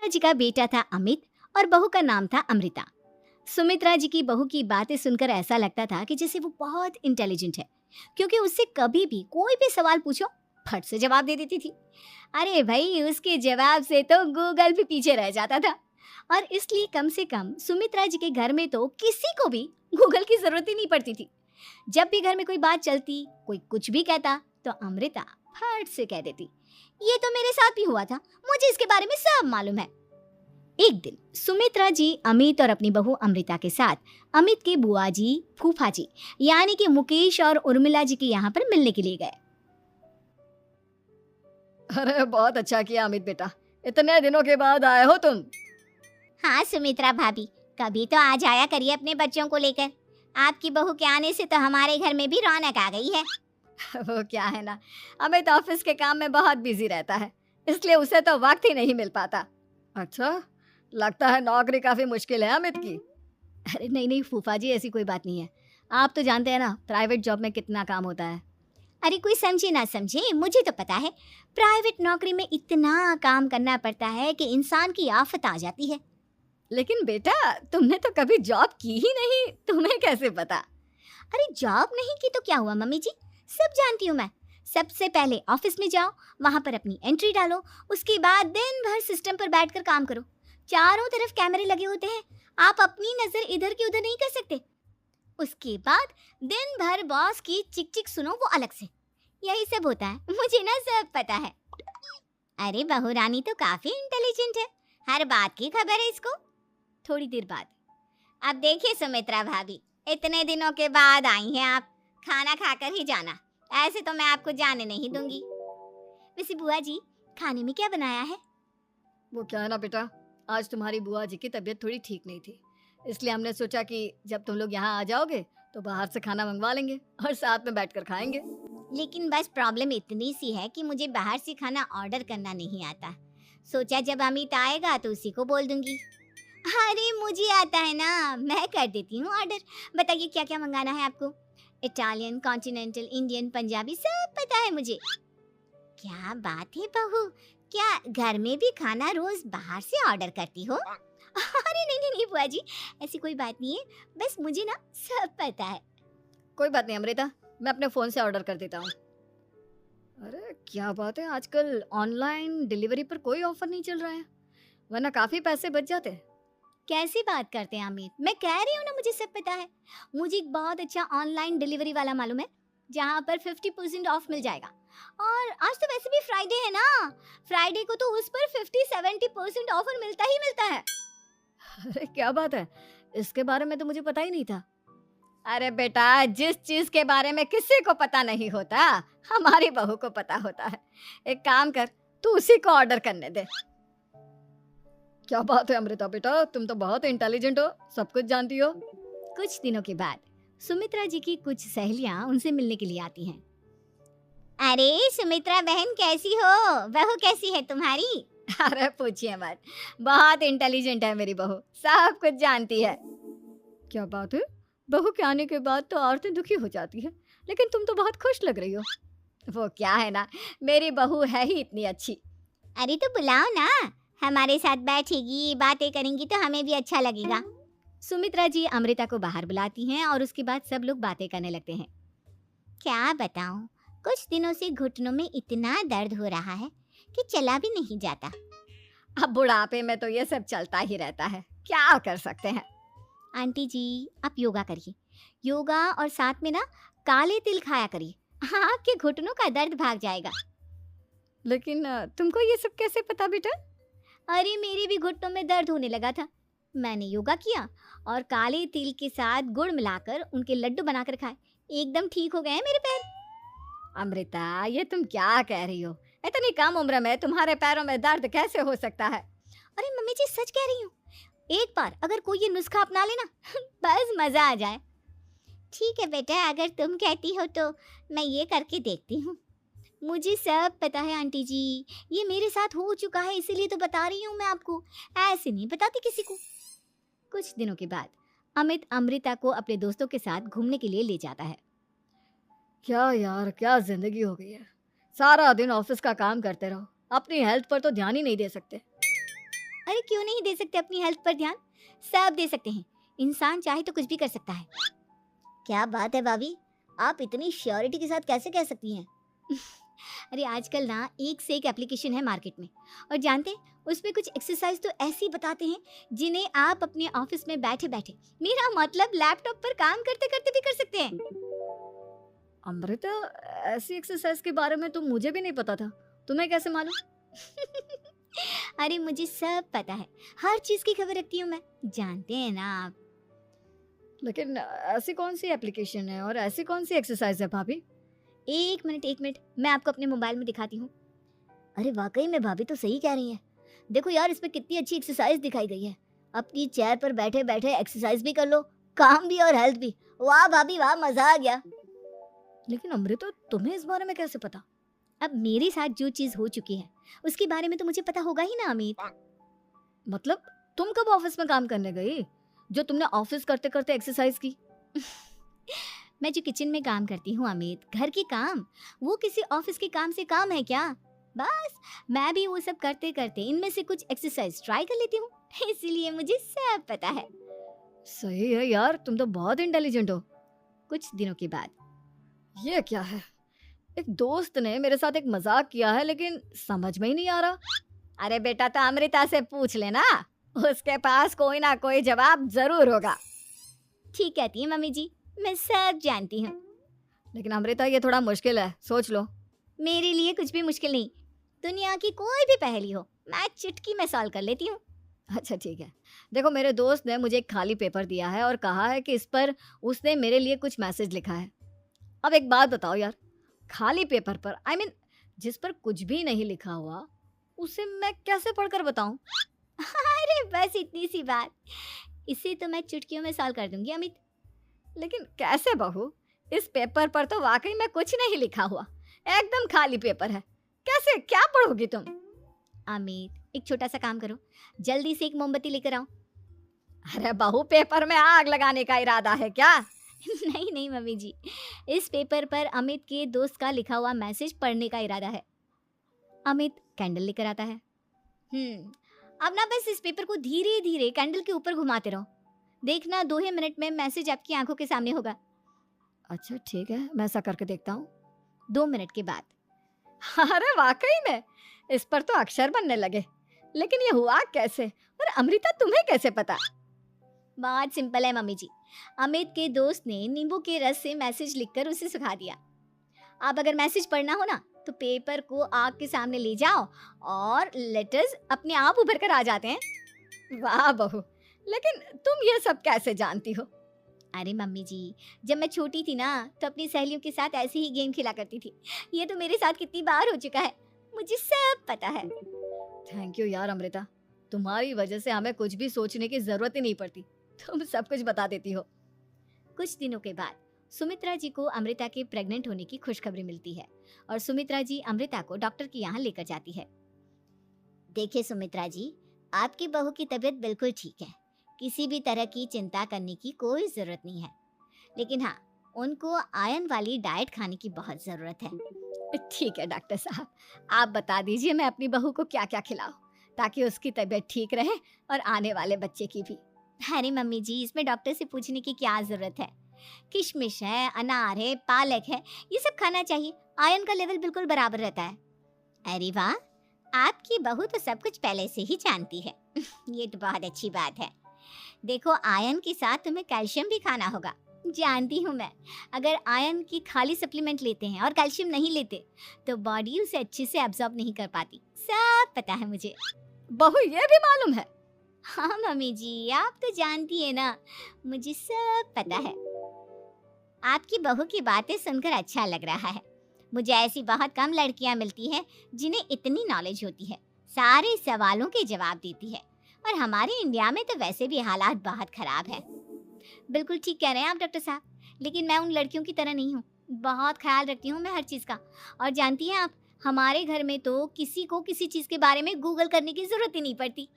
जी का बेटा था अमित और बहू का नाम था अमृता। सुमित्रा जी की बहू की बातें सुनकर ऐसा लगता था कि जैसे वो बहुत इंटेलिजेंट है, क्योंकि उससे कभी भी कोई भी सवाल पूछो फट से जवाब दे देती थी। अरे भाई, उसके जवाब से तो गूगल भी पीछे रह जाता था। और इसलिए कम से कम सुमित्रा जी के घर में तो किसी को भी गूगल की जरूरत ही नहीं पड़ती थी। जब भी घर में कोई बात चलती, कोई कुछ भी कहता, तो अमृता फट से कह देती, ये तो मेरे साथ भी हुआ था, मुझे इसके बारे में सब मालूम है। एक दिन सुमित्रा जी अमित और अपनी बहू अमृता के साथ अमित के बुआ जी, फूफा जी यानी कि मुकेश और उर्मिला जी के यहाँ पर मिलने के लिए गए। अरे बहुत अच्छा किया अमित बेटा, इतने दिनों के बाद आए हो तुम। हाँ सुमित्रा भाभी, कभी तो आ जाया करिए अपने बच्चों को लेकर। आपकी बहू के आने से तो हमारे घर में भी रौनक आ गई है। वो क्या है ना, अमित ऑफिस के काम में बहुत बिजी रहता है, इसलिए उसे तो वक्त ही नहीं मिल पाता। अच्छा, लगता है नौकरी काफी मुश्किल है अमित की। अरे नहीं नहीं फूफा जी, ऐसी कोई बात नहीं है। आप तो जानते हैं ना प्राइवेट जॉब में कितना काम होता है। अरे कोई समझे ना समझे, मुझे तो पता है। प्राइवेट नौकरी में इतना काम करना पड़ता है कि इंसान की आफत आ जाती है। लेकिन बेटा, तुमने तो कभी जॉब की ही नहीं, तुम्हें कैसे पता? अरे जॉब नहीं की तो क्या हुआ मम्मी जी, सब जानती हूँ मैं। सबसे पहले ऑफिस में जाओ, वहां पर अपनी एंट्री डालो, उसके बाद दिन भर सिस्टम पर बैठकर काम करो। चारों तरफ कैमरे लगे होते हैं, आप अपनी नजर इधर की उधर नहीं कर सकते। उसके बाद दिन भर बॉस की चिक चिक सुनो, वो अलग से। यही सब होता है, मुझे ना सब पता है। अरे बहू रानी तो काफी इंटेलिजेंट है, हर बात की खबर है इसको। थोड़ी देर बाद, अब देखिए सुमित्रा भाभी, इतने दिनों के बाद आई हैं आप, खाना खाकर ही जाना, ऐसे तो मैं आपको जाने नहीं दूंगी। वैसे बुआ जी, खाने में क्या बनाया है? वो क्या है ना बेटा, आज तुम्हारी बुआ जी की तबीयत थोड़ी ठीक नहीं थी, इसलिए हमने सोचा कि जब तुम लोग यहाँ आ जाओगे तो बाहर से खाना मंगवा लेंगे और साथ में बैठकर खाएंगे। लेकिन बस प्रॉब्लम इतनी सी है कि मुझे बाहर से खाना ऑर्डर करना नहीं आता। सोचा जब अमित आएगा तो उसी को बोल दूंगी। अरे मुझे आता है ना, मैं कर देती हूँ ऑर्डर। बताइए क्या क्या मंगाना है आपको? इटालियन, कॉन्टिनेंटल, इंडियन, पंजाबी, सब पता है मुझे। क्या बात है बहू, क्या घर में भी खाना रोज बाहर से ऑर्डर करती हो? अरे नहीं नहीं नहीं बुआ जी, ऐसी कोई बात नहीं है, बस मुझे ना सब पता है। कोई बात नहीं अमृता, मैं अपने फ़ोन से ऑर्डर कर देता हूँ। अरे क्या बात है, आजकल ऑनलाइन डिलीवरी पर कोई ऑफर नहीं चल रहा है, वरना काफ़ी पैसे बच जाते हैं। कैसी बात करते हैं अमित, मैं कह रही हूँ ना मुझे सब पता है। मुझे एक बहुत अच्छा ऑनलाइन डिलीवरी वाला मालूम है, जहाँ पर 50% ऑफ मिल जाएगा। और आज तो वैसे भी फ्राइडे है ना, फ्राइडे को तो उस पर 50-70% ऑफर मिलता ही मिलता है। अरे क्या बात है, इसके बारे में तो मुझे पता ही नहीं था। अरे बेटा, जिस चीज़ के बारे में किसी को पता नहीं होता, हमारी बहू को पता होता है। एक काम कर, तू उसी को ऑर्डर करने दे। क्या बात है अमृता बेटा, तुम तो बहुत इंटेलिजेंट हो, सब कुछ जानती हो। कुछ दिनों के बाद सुमित्रा जी की कुछ सहेलियां उनसे मिलने के लिए आती हैं। अरे सुमित्रा बहन कैसी हो, बहू कैसी है तुम्हारी? अरे पूछिए मत, बहुत इंटेलिजेंट है मेरी बहू, सब कुछ जानती है। क्या बात है, बहू के आने के बाद तो औरतें दुखी हो जाती है, लेकिन तुम तो बहुत खुश लग रही हो। वो क्या है ना, मेरी बहू है ही इतनी अच्छी। अरे तो बुलाओ ना, हमारे साथ बैठेगी, बातें करेंगी तो हमें भी अच्छा लगेगा। सुमित्रा जी अमृता को बाहर बुलाती हैं और उसके बाद सब लोग बातें करने लगते हैं। क्या बताऊं, कुछ दिनों से घुटनों में इतना दर्द हो रहा है कि चला भी नहीं जाता। अब बुढ़ापे में तो ये सब चलता ही रहता है, क्या कर सकते हैं। आंटी जी, आप योगा करिए, योगा और साथ में ना काले तिल खाया करिए, आपके घुटनों का दर्द भाग जाएगा। लेकिन तुमको ये सब कैसे पता बेटा? अरे मेरे भी घुटनों में दर्द होने लगा था, मैंने योगा किया और काले तिल के साथ गुड़ मिलाकर उनके लड्डू बनाकर खाए, एकदम ठीक हो गए हैं मेरे पैर। अमृता, ये तुम क्या कह रही हो? इतनी कम उम्र में तुम्हारे पैरों में दर्द कैसे हो सकता है? अरे मम्मी जी सच कह रही हूँ, एक बार अगर कोई ये नुस्खा अपना लेना बस मजा आ जाए। ठीक है बेटा, अगर तुम कहती हो तो मैं ये करके देखती हूँ। मुझे सब पता है आंटी जी, ये मेरे साथ हो चुका है, इसीलिए तो बता रही हूँ मैं आपको, ऐसे नहीं बताती किसी को। कुछ दिनों के बाद अमित अमृता को अपने दोस्तों के साथ घूमने के लिए ले जाता है। क्या यार, क्या जिंदगी हो गई है, सारा दिन ऑफिस का काम करते रहो, अपनी हेल्थ पर तो ध्यान ही नहीं दे सकते। अरे क्यों नहीं दे सकते अपनी हेल्थ पर ध्यान? सब दे सकते हैं। इंसान चाहे तो कुछ भी कर सकता है। क्या बात है भाभी, आप इतनी श्योरिटी के साथ कैसे कह सकती हैं? अरे आजकल ना एक से एक एप्लीकेशन है मार्केट में, और जानते हैं उसमें कुछ एक्सरसाइज तो ऐसी बताते हैं जिन्हें आप अपने ऑफिस में बैठे बैठे, मेरा मतलब लैपटॉप पर काम करते करते भी कर सकते हैं। अमृता, ऐसी एक्सरसाइज के बारे में तो मुझे भी नहीं पता था। तुम्हें कैसे मालूम? अरे मुझे सब पता है, हर चीज की खबर रखती हूँ मैं, जानते हैं ना आप। लेकिन ऐसी कौन सी एप्लीकेशन है और ऐसी कौन सी एक्सरसाइज है भाभी? एक मिनट एक मिनट, मैं आपको अपने मोबाइल में दिखाती हूँ। अरे वाकई में भाभी तो सही कह रही हैं। देखो यार, इसमें कितनी अच्छी एक्सरसाइज दिखाई गई है। अपनी चेयर पर बैठे बैठे एक्सरसाइज भी कर लो, काम भी और हेल्थ भी। वाह भाभी वाह, मजा आ गया। लेकिन अमृता, तुम्हें इस बारे में कैसे पता? अब मेरे साथ जो चीज हो चुकी है उसके बारे में तो मुझे पता होगा ही ना अमित। मतलब तुम कब ऑफिस में काम करने गई जो तुमने ऑफिस करते करते एक्सरसाइज की? मैं जो किचन में काम करती हूँ अमित, घर के काम, वो किसी ऑफिस के काम से काम है क्या? बस मैं भी वो सब करते करते इनमें से कुछ एक्सरसाइज ट्राई कर लेती हूँ, इसीलिए मुझे सब पता है। सही है यार, तुम तो बहुत इंटेलिजेंट हो। कुछ दिनों के बाद, ये क्या है? एक दोस्त ने मेरे साथ एक मजाक किया है, लेकिन समझ में ही नहीं आ रहा। अरे बेटा, तो अमृता से पूछ लेना, उसके पास कोई ना कोई जवाब जरूर होगा। ठीक कहती है मम्मी जी, मैं सब जानती हूँ। लेकिन अमृता, ये थोड़ा मुश्किल है, सोच लो। मेरे लिए कुछ भी मुश्किल नहीं, दुनिया की कोई भी पहेली हो मैं चुटकी में सॉल्व कर लेती हूँ। अच्छा ठीक है। देखो, मेरे दोस्त ने मुझे एक खाली पेपर दिया है और कहा है कि इस पर उसने मेरे लिए कुछ मैसेज लिखा है। अब एक बात बताओ यार, खाली पेपर पर, आई मीन जिस पर कुछ भी नहीं लिखा हुआ, उसे मैं कैसे पढ़कर बताऊं? अरे बस इतनी सी बात, इसे तो मैं चुटकियों में सॉल्व कर दूंगी अमित। लेकिन कैसे बहू? इस पेपर पर तो वाकई में कुछ नहीं लिखा हुआ, एकदम खाली पेपर है। कैसे, क्या पढ़ोगी तुम? अमित एक छोटा सा काम करो, जल्दी से एक मोमबत्ती लेकर आओ। अरे बहू, पेपर में आग लगाने का इरादा है क्या? नहीं नहीं मम्मी जी, इस पेपर पर अमित के दोस्त का लिखा हुआ मैसेज पढ़ने का इरादा है। अमित कैंडल लेकर आता है। अब ना बस इस पेपर को धीरे धीरे कैंडल के ऊपर घुमाते रहो, देखना 2 ही मिनट में मैसेज आपकी आंखों के सामने होगा। अच्छा ठीक है, मैं ऐसा करके देखता हूँ। 2 मिनट के बाद, अरे वाकई में इस पर तो अक्षर बनने लगे। लेकिन ये हुआ कैसे? और अमृता, तुम्हें कैसे पता? बहुत सिंपल है मम्मी जी, अमित के दोस्त ने नींबू के रस से मैसेज लिखकर उसे सुखा दिया। आप अगर मैसेज पढ़ना हो ना तो पेपर को आग के सामने ले जाओ और लेटर्स अपने आप उभर कर आ जाते हैं। वाह बहू, लेकिन तुम ये सब कैसे जानती हो? अरे मम्मी जी, जब मैं छोटी थी ना तो अपनी सहेलियों के साथ ऐसे ही गेम खेला करती थी। ये तो मेरे साथ कितनी बार हो चुका है, मुझे सब पता है। थैंक यू यार अमृता, तुम्हारी वजह से हमें कुछ भी सोचने की जरूरत ही नहीं पड़ती, तुम सब कुछ बता देती हो। कुछ दिनों के बाद सुमित्रा जी को अमृता के प्रेग्नेंट होने की खुशखबरी मिलती है और सुमित्रा जी अमृता को डॉक्टर के यहाँ लेकर जाती है। देखिए सुमित्रा जी, आपकी बहू की तबीयत बिल्कुल ठीक है, किसी भी तरह की चिंता करने की कोई जरूरत नहीं है, लेकिन हाँ, उनको आयरन वाली डाइट खाने की बहुत जरूरत है। ठीक है डॉक्टर साहब, आप बता दीजिए मैं अपनी बहू को क्या क्या खिलाऊं ताकि उसकी तबीयत ठीक रहे और आने वाले बच्चे की भी। अरे मम्मी जी, इसमें डॉक्टर से पूछने की क्या जरूरत है, किशमिश है, अनार है, पालक है, ये सब खाना चाहिए, आयरन का लेवल बिल्कुल बराबर रहता है। अरे वाह, आपकी बहू तो सब कुछ पहले से ही जानती है। ये तो बहुत अच्छी बात है। देखो, आयरन के साथ तुम्हें कैल्शियम भी खाना होगा, जानती हूँ मैं। अगर आयरन की खाली सप्लीमेंट लेते हैं और कैल्शियम नहीं लेते तो बॉडी उसे अच्छे से एब्जॉर्ब नहीं कर पाती, सब पता है मुझे। बहू, ये भी मालूम है? हाँ मम्मी जी, आप तो जानती है ना, मुझे सब पता है। आपकी बहू की बातें सुनकर अच्छा लग रहा है। मुझे ऐसी बहुत कम लड़कियां मिलती हैं जिन्हें इतनी नॉलेज होती है, सारे सवालों के जवाब देती है। और हमारे इंडिया में तो वैसे भी हालात बहुत खराब है। बिल्कुल ठीक कह रहे हैं आप डॉक्टर साहब, लेकिन मैं उन लड़कियों की तरह नहीं हूँ, बहुत ख्याल रखती हूँ मैं हर चीज़ का। और जानती हैं आप, हमारे घर में तो किसी को किसी चीज़ के बारे में गूगल करने की जरूरत ही नहीं पड़ती।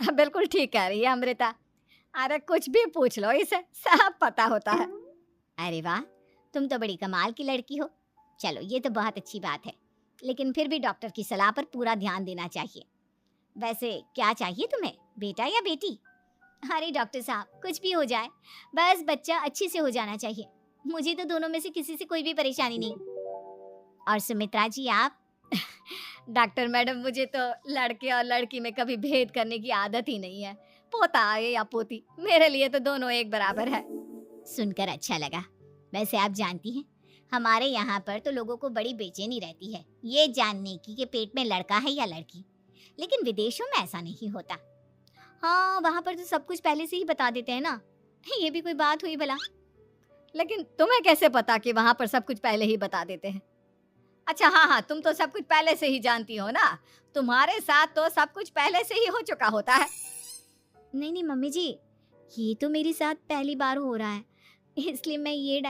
बिल्कुल ठीक कह रही है अमृता, अरे कुछ भी पूछ लो, इसे सब पता होता है। अरे वाह, तुम तो बड़ी कमाल की लड़की हो। चलो, ये तो बहुत अच्छी बात है, लेकिन फिर भी डॉक्टर की सलाह पर पूरा ध्यान देना चाहिए। वैसे क्या चाहिए तुम्हें, बेटा या बेटी? अरे डॉक्टर साहब, कुछ भी हो जाए, बस बच्चा अच्छे से हो जाना चाहिए। मुझे तो दोनों में से किसी से कोई भी परेशानी नहीं। और सुमित्रा जी आप? डॉक्टर मैडम, मुझे तो लड़के और लड़की में कभी भेद करने की आदत ही नहीं है। पोता आए या पोती, मेरे लिए तो दोनों एक बराबर है। सुनकर अच्छा लगा। वैसे आप जानती हैं, हमारे यहाँ पर तो लोगों को बड़ी बेचैनी रहती है ये जानने की कि पेट में लड़का है या लड़की। लेकिन विदेशों में ऐसा नहीं होता। हाँ, वहाँ पर तो सब कुछ पहले से ही बता देते हैं ना। ये भी कोई बात हुई भला? लेकिन तुम्हें कैसे पता कि वहां पर सब कुछ पहले ही बता देते हैं? अच्छा, हाँ हाँ, तुम तो सब कुछ पहले से ही जानती हो ना। तुम्हारे साथ तो सब कुछ पहले से ही हो चुका होता है। नहीं नहीं मम्मी जी, ये तो मेरे साथ पहली बार हो रहा है, इसलिए मैं ये